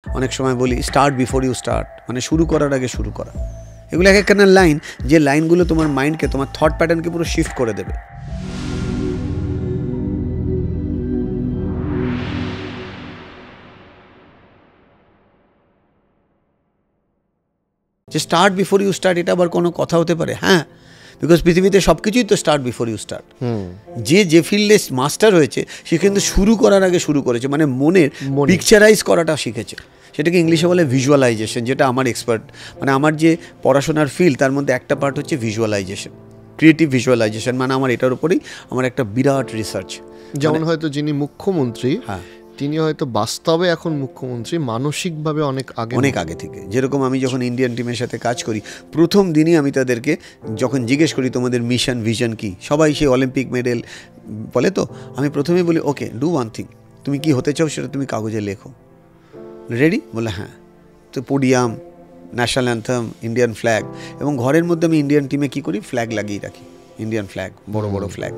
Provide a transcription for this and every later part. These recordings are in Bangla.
অনেক সময় বলি স্টার্ট বিফোর ইউ স্টার্ট, মানে শুরু করার আগে শুরু করা। এগুলো এক একখানা লাইন, যে লাইনগুলো তোমার মাইন্ডকে, তোমার থট প্যাটার্নকে পুরো শিফট করে দেবে। যে স্টার্ট বিফোর ইউ স্টার্ট, এটা আবার কোনো কথা হতে পারে? হ্যাঁ, বিকজ পৃথিবীতে সব কিছুই তো স্টার্ট বিফোর ইউ স্টার্ট। যে ফিল্ডে মাস্টার হয়েছে সে কিন্তু শুরু করার আগে শুরু করেছে, মানে মনের পিকচারাইজ করাটা শিখেছে। সেটাকে ইংলিশে বলে ভিজুয়ালাইজেশন, যেটা আমার এক্সপার্ট, মানে আমার যে পড়াশোনার ফিল্ড তার মধ্যে একটা পার্ট হচ্ছে ভিজুয়ালাইজেশন, ক্রিয়েটিভ ভিজুয়ালাইজেশন। মানে আমার এটার উপরেই আমার একটা বিরাট রিসার্চ। যেমন হয়তো যিনি মুখ্যমন্ত্রী, হ্যাঁ, তিনি হয়তো বাস্তবে এখন মুখ্যমন্ত্রী, মানসিকভাবে অনেক আগে থেকে। যেরকম আমি যখন ইন্ডিয়ান টিমের সাথে কাজ করি, প্রথম দিনই আমি তাদেরকে যখন জিজ্ঞেস করি তোমাদের মিশন ভিশন কি, সবাই সেই অলিম্পিক মেডেল বলে, তো আমি প্রথমেই বলি ওকে ডু ওয়ান থিং, তুমি কি হতে চাও সেটা তুমি কাগজে লেখো। রেডি? বলে হ্যাঁ। তো podium, national anthem, Indian flag, এবং ঘরের মধ্যে আমি ইন্ডিয়ান টিমে কী করি, ফ্ল্যাগ লাগিয়ে রাখি, ইন্ডিয়ান ফ্ল্যাগ, বড় বড় ফ্ল্যাগ।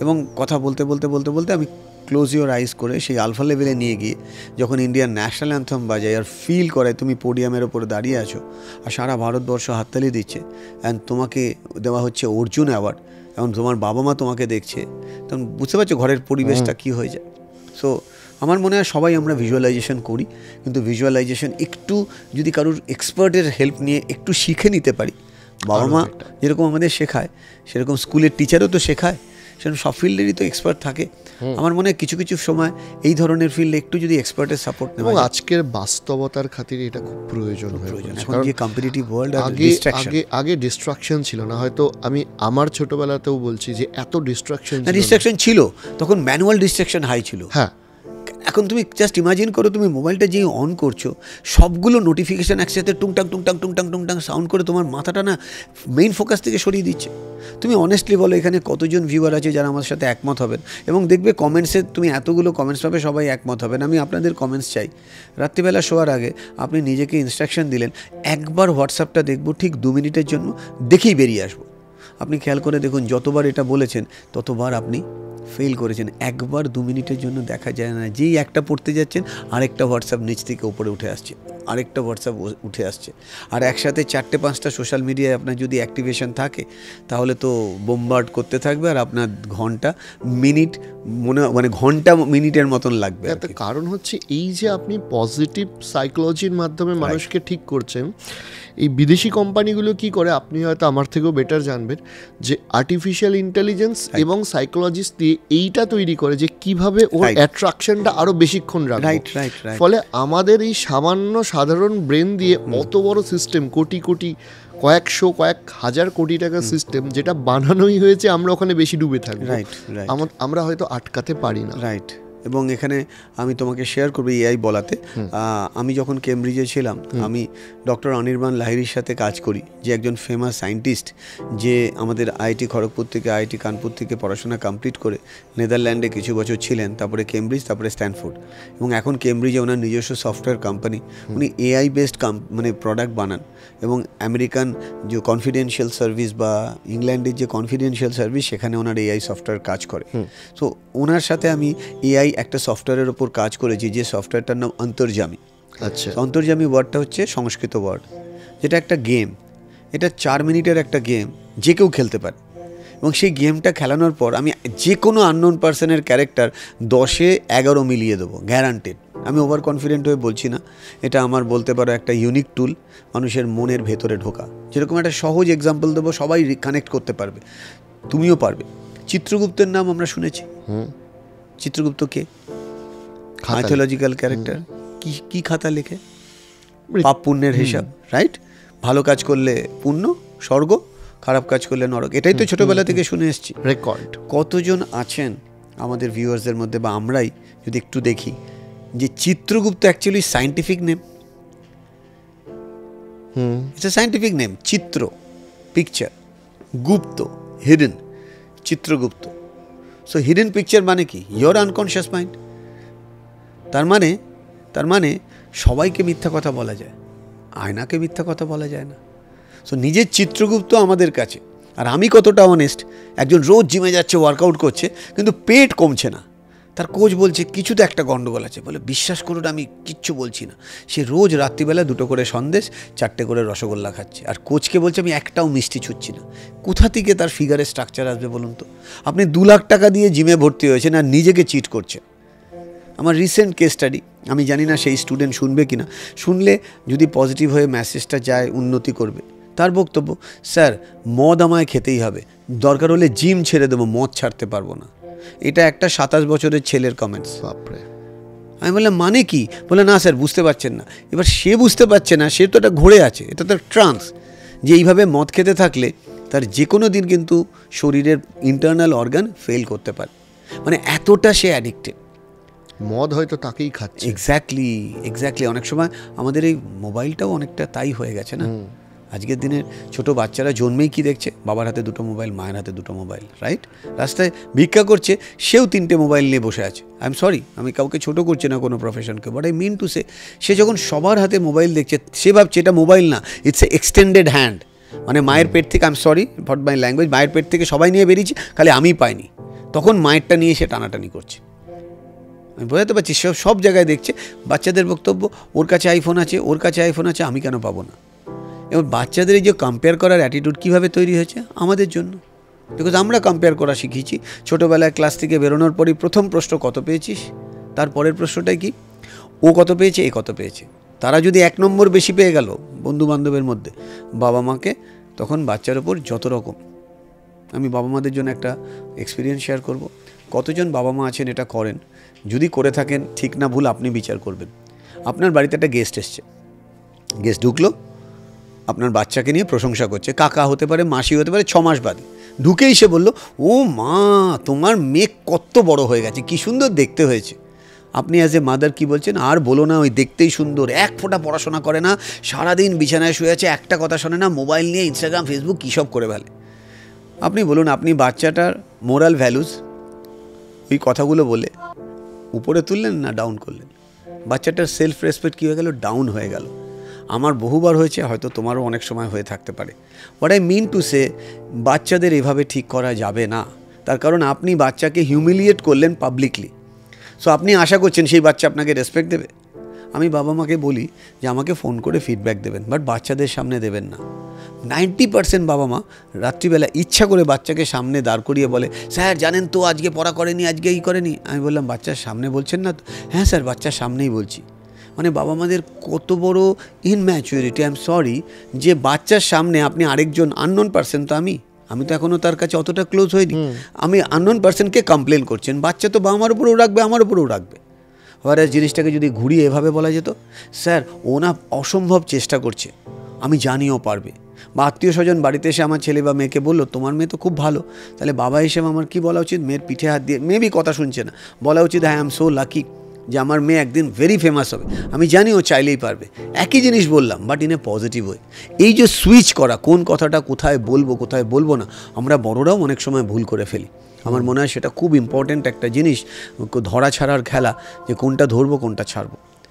এবং কথা বলতে বলতে বলতে বলতে আমি ক্লোজ ইউর আইস করে সেই আলফা লেভেলে নিয়ে গিয়ে যখন ইন্ডিয়ান ন্যাশনাল অ্যান্থেম বাজায় আর ফিল করে তুমি পোডিয়ামের ওপরে দাঁড়িয়ে আছো আর সারা ভারতবর্ষ হাততালি দিচ্ছে, অ্যান্ড তোমাকে দেওয়া হচ্ছে অর্জুন অ্যাওয়ার্ড, এবং তোমার বাবা মা তোমাকে দেখছে, তখন বুঝতে পারছো ঘরের পরিবেশটা কী হয়ে যায়। সো আমার মনে হয় সবাই আমরা ভিজুয়ালাইজেশন করি, কিন্তু ভিজুয়ালাইজেশন একটু যদি কারোর এক্সপার্টের হেল্প নিয়ে একটু শিখে নিতে পারি, বাবা মা যেরকম আমাদের শেখায় সেরকম স্কুলের টিচারও তো শেখায়, সেরকম সব ফিল্ডেরই তো এক্সপার্ট থাকে। আমার মনে হয় কিছু কিছু সময় এই ধরনের ফিল্ডে একটু যদি এক্সপার্টের সাপোর্ট নেওয়া যায়। আজকের বাস্তবতার খাতিরে এটা খুব প্রয়োজন হয়ে পড়েছে, কারণ যে কম্পিটিটিভ ওয়ার্ল্ড, আগে ডিস্ট্রাকশন ছিল না। হয়তো আমি আমার ছোটবেলাতেও বলছি যে এত ডিস্ট্রাকশন ছিল, তখন ম্যানুয়াল ডিস্ট্রাকশন হাই ছিল। হ্যাঁ, এখন তুমি জাস্ট ইমাজিন করো, তুমি মোবাইলটা যেই অন করছো সবগুলো নোটিফিকেশান একসাথে টুংটাং টুংটাং টুংটাং টুংটাং সাউন্ড করে তোমার মাথাটা না মেইন ফোকাস থেকে সরিয়ে দিচ্ছে। তুমি অনেস্টলি বলো এখানে কতজন ভিউয়ার আছে যারা আমার সাথে একমত হবেন, এবং দেখবে কমেন্টসে তুমি এতগুলো কমেন্টস পাবে সবাই একমত হবেন। আমি আপনাদের কমেন্টস চাই। রাত্রিবেলা শোয়ার আগে আপনি নিজেকে ইনস্ট্রাকশন দিলেন, একবার হোয়াটসঅ্যাপটা দেখবো ঠিক 2 মিনিটের জন্য, দেখেই বেরিয়ে আসবো। আপনি খেয়াল করে দেখুন যতবার এটা বলেছেন ততবার আপনি ফেল করেছেন। একবার 2 মিনিটের জন্য দেখা যায় না, যেই একটা পড়তে যাচ্ছেন আরেকটা হোয়াটসঅ্যাপ নিচ থেকে উপরে উঠে আসছে, আরেকটা হোয়াটসঅ্যাপ উঠে আসছে, আর একসাথে 4-5টা সোশ্যাল মিডিয়ায় আপনার যদি অ্যাক্টিভেশন থাকে তাহলে তো বোমবার্ড করতে থাকবে, আর আপনার ঘন্টা মিনিট মানে ঘন্টা মিনিটের মতন লাগবে। কারণ হচ্ছে এই যে আপনি পজিটিভ সাইকোলজির মাধ্যমে মানুষকে ঠিক করছেন, এই বিদেশি কোম্পানিগুলো কি করে আপনি হয়তো আমার থেকেও বেটার জানবেন, যে আর্টিফিশিয়াল ইন্টেলিজেন্স এবং সাইকোলজিস্ট দিয়ে এইটা তৈরি করে যে কিভাবে ওর অ্যাট্রাকশনটা আরো বেশিক্ষণ রাখবে। ফলে আমাদের এই সামান্য সাধারণ ব্রেন দিয়ে অত বড় সিস্টেম, কোটি কোটি, কয়েকশো কয়েক হাজার কোটি টাকার সিস্টেম, যেটা বানানোই হয়েছে আমরা ওখানে বেশি ডুবে থাকবো, আমরা হয়তো আটকাতে পারি না। রাইট। এবং এখানে আমি তোমাকে শেয়ার করবো এআই বলাতে, আমি যখন কেমব্রিজে ছিলাম আমি ডক্টর অনির্বাণ লাহিড়ির সাথে কাজ করি, যে একজন ফেমাস সায়েন্টিস্ট, যে আমাদের আইআইটি খড়গপুর থেকে, আইআইটি কানপুর থেকে পড়াশোনা কমপ্লিট করে নেদারল্যান্ডে কিছু বছর ছিলেন, তারপরে কেমব্রিজ, তারপরে স্ট্যানফোর্ড, এবং এখন কেমব্রিজে ওনার নিজস্ব সফটওয়্যার কোম্পানি, উনি এআই বেসড মানে প্রোডাক্ট বানান, এবং আমেরিকান যে কনফিডেন্সিয়াল সার্ভিস বা ইংল্যান্ডের যে কনফিডেন্সিয়াল সার্ভিস সেখানে ওনার এআই সফটওয়্যার কাজ করে। তো ওনার সাথে আমি এআই একটা সফটওয়্যারের ওপর কাজ করেছি, যে সফটওয়্যারটার নাম অন্তর্যামী। আচ্ছা, অন্তর্যামী ওয়ার্ডটা হচ্ছে সংস্কৃত ওয়ার্ড, যেটা একটা গেম, এটা 4 মিনিটের একটা গেম, যে কেউ খেলতে পারে, এবং সেই গেমটা খেলানোর পর আমি যে কোনো আননোন পার্সনের ক্যারেক্টার 10-এ 11 মিলিয়ে দেবো, গ্যারান্টেড। আমি ওভার কনফিডেন্ট হয়ে বলছি না, এটা আমার বলতে পারো একটা ইউনিক টুল মানুষের মনের ভেতরে ঢোকা। যেরকম একটা সহজ এক্সাম্পল দেবো, সবাই কানেক্ট করতে পারবে, তুমিও পারবে। চিত্রগুপ্তের নাম আমরা শুনেছি। চিত্রগুপ্ত কে? Mythological character. কি খাতা লেখে? পাপ পুণ্যের হিসাব, রাইট? ভালো কাজ করলে পুণ্য স্বর্গ, খারাপ কাজ করলে নরক, এটাই তো ছোটবেলা থেকে শুনে এসেছি। রেকর্ড। কতজন আছেন আমাদের ভিউয়ার্সদের মধ্যে বা আমরাই যদি একটু দেখি যে Chitragupta actually scientific name, it's a scientific name. চিত্র, পিকচার, গুপ্ত, hidden, Chitragupta. So hidden picture মানে কি? Your unconscious mind. তার মানে সবাইকে মিথ্যা কথা বলা যায়, আয়নাকে মিথ্যা কথা বলা যায় না। সো নিজের চিত্রগুপ্ত আমাদের কাছে। আর আমি কতটা অনেস্ট, একজন রোজ জিমে যাচ্ছে, ওয়ার্কআউট করছে, কিন্তু পেট কমছে না, তার কোচ বলছে কিছু তো একটা গন্ডগোল আছে, বলে বিশ্বাস করুন আমি কিচ্ছু বলছি না। সে রোজ রাত্রিবেলা 2টো করে সন্দেশ 4টে করে রসগোল্লা খাচ্ছে, আর কোচকে বলছে আমি একটাও মিষ্টি ছুচ্ছি না। কোথা থেকে তার ফিগারের স্ট্রাকচার আসবে বলুন তো? আপনি 2 লাখ টাকা দিয়ে জিমে ভর্তি হয়েছেন আর নিজেকে চিট করছেন। আমার রিসেন্ট কেস স্টাডি, আমি জানি না সেই স্টুডেন্ট শুনবে কি না, শুনলে যদি পজিটিভ হয়ে মেসেজটা যায় উন্নতি করবে। তার বক্তব্য, স্যার মদ আমায় খেতেই হবে, দরকার হলে জিম ছেড়ে দেবো, মদ ছাড়তে পারবো না। এটা একটা 27 বছরের ছেলের কমেন্টস। বাপরে। আমি বললাম মানে কি? বলে না স্যার বুঝতে পারছেন না। এবার সে বুঝতে পারছে না, সে তো এটা ঘুরে আছে, এটা তো ট্রান্স, যে এইভাবে মদ খেতে থাকলে তার যে কোনো দিন কিন্তু শরীরের ইন্টারনাল অর্গান ফেল করতে পারে, মানে এতটা সে অ্যাডিক্টেড। মদ হয়তো তাকেই খাচ্ছে। এক্স্যাক্টলি অনেক সময় আমাদের এই মোবাইলটাও অনেকটা তাই হয়ে গেছে না। আজকের দিনের ছোট বাচ্চারা জন্মেই কি দেখছে? বাবার হাতে 2টো মোবাইল, মায়ের হাতে 2টো মোবাইল, রাইট? রাস্তায় ভিক্ষা করছে, সেও 3টে মোবাইল নিয়ে বসে আছে। আই এম সরি, আমি কাউকে ছোটো করছি না কোনো প্রফেশনকে, but I mean to say, সে যখন সবার হাতে মোবাইল দেখছে, সে ভাবছে এটা মোবাইল না, ইটস এ এক্সটেন্ডেড হ্যান্ড। মানে মায়ের পেট থেকে, I am sorry for my language, মায়ের পেট থেকে সবাই নিয়ে বেরিয়েছে, খালি আমি পাইনি। তখন মায়েরটা নিয়ে সে টানাটানি করছে। আমি বোঝাতে পারছি, সব জায়গায় দেখছে। বাচ্চাদের বক্তব্য, ওর কাছে আইফোন আছে, ওর কাছে আইফোন আছে, আমি কেন পাবো না? এবার বাচ্চাদের এই যে কম্পেয়ার করার অ্যাটিটিউড কীভাবে তৈরি হয়েছে? আমাদের জন্য, বিকজ আমরা কম্পেয়ার করা শিখিয়েছি। ছোটোবেলায় ক্লাস থেকে বেরোনোর পরই প্রথম প্রশ্ন কত পেয়েছিস, তার পরের প্রশ্নটাই কি, ও কত পেয়েছে, এ কত পেয়েছে। তারা যদি 1 নম্বর বেশি পেয়ে গেল বন্ধু বান্ধবের মধ্যে, বাবা মাকে তখন বাচ্চার ওপর যত রকম। আমি বাবা মাদের জন্য একটা এক্সপিরিয়েন্স শেয়ার করব। কতজন বাবা মা আছেন এটা করেন? যদি করে থাকেন, ঠিক না ভুল আপনি বিচার করবেন। আপনার বাড়িতে একটা গেস্ট এসছে, গেস্ট ঢুকলো, আপনার বাচ্চাকে নিয়ে প্রশংসা করছে, কাকা হতে পারে, মাসি হতে পারে, 6 মাস বাদে ঢুকেই সে বলল, ও মা তোমার মেয়ে কত বড় হয়ে গেছে, কি সুন্দর দেখতে হয়েছে। আপনি অ্যাজ এ মাদার কী বলছেন? আর বলো না, ওই দেখতেই সুন্দর, 1 ফোঁটা পড়াশোনা করে না, সারাদিন বিছানায় শুয়ে আছে, একটা কথা শোনে না, মোবাইল নিয়ে ইনস্টাগ্রাম ফেসবুক কী সব করে ফেলে। আপনি বলুন, আপনি বাচ্চাটার মোরাল ভ্যালুজ ওই কথাগুলো বলে উপরে তুললেন না ডাউন করলেন? বাচ্চাটার সেলফ রেসপেক্ট কী হয়ে গেল? ডাউন হয়ে গেল। আমার বহুবার হয়েছে, হয়তো তোমারও অনেক সময় হয়ে থাকতে পারে। What I mean to say, বাচ্চাদের এভাবে ঠিক করা যাবে না। তার কারণ আপনি বাচ্চাকে হিউমিলিয়েট করলেন পাবলিকলি। সো আপনি আশা করছেন সেই বাচ্চা আপনাকে রেসপেক্ট দেবে? আমি বাবা মাকে বলি যে আমাকে ফোন করে ফিডব্যাক দেবেন, বাট বাচ্চাদের সামনে দেবেন না। 90% বাবা মা রাত্রিবেলা ইচ্ছা করে বাচ্চাকে সামনে দাঁড় করিয়ে বলে, স্যার জানেন তো আজকে পড়া করেনি, আজকে এই করেনি। আমি বললাম, বাচ্চার সামনে বলছেন না তো? হ্যাঁ স্যার, বাচ্চার সামনেই বলছি। মানে বাবা মাদের কত বড় ইনম্যাচুরিটি। আই এম সরি, যে বাচ্চার সামনে আপনি আরেকজন আননোন পার্সন, তো আমি তো এখনও তার কাছে অতটা ক্লোজ হইনি, আমি আননোন পার্সনকে কমপ্লেন করছেন। বাচ্চা তো বাবা মার উপরেও রাখবে, আমার উপরেও রাখবে। এবার জিনিসটাকে যদি ঘুরিয়ে এভাবে বলা যেত, স্যার ও না অসম্ভব চেষ্টা করছে, আমি জানিও পারবে। বা আত্মীয় স্বজন বাড়িতে এসে আমার ছেলে বা মেয়েকে বললো, তোমার মেয়ে তো খুব ভালো, তাহলে বাবা হিসেবে আমার কি বলা উচিত? মেয়ের পিঠে হাত দিয়ে, মেবি কথা শুনছে না, বলা উচিত, আই অ্যাম সো লাকি যে আমার মেয়ে একদিন ভেরি ফেমাস হবে, আমি জানি ও চাইলেই পারবে। একই জিনিস বললাম, but in a positive way. এই যে সুইচ করা, কোন কথাটা কোথায় বলবো কোথায় বলবো না, আমরা বড়রাও অনেক সময় ভুল করে ফেলি। আমার মনে হয় সেটা খুব ইম্পর্ট্যান্ট একটা জিনিস, ধরা ছাড়ার খেলা, যে কোনটা ধরবো কোনটা ছাড়বো।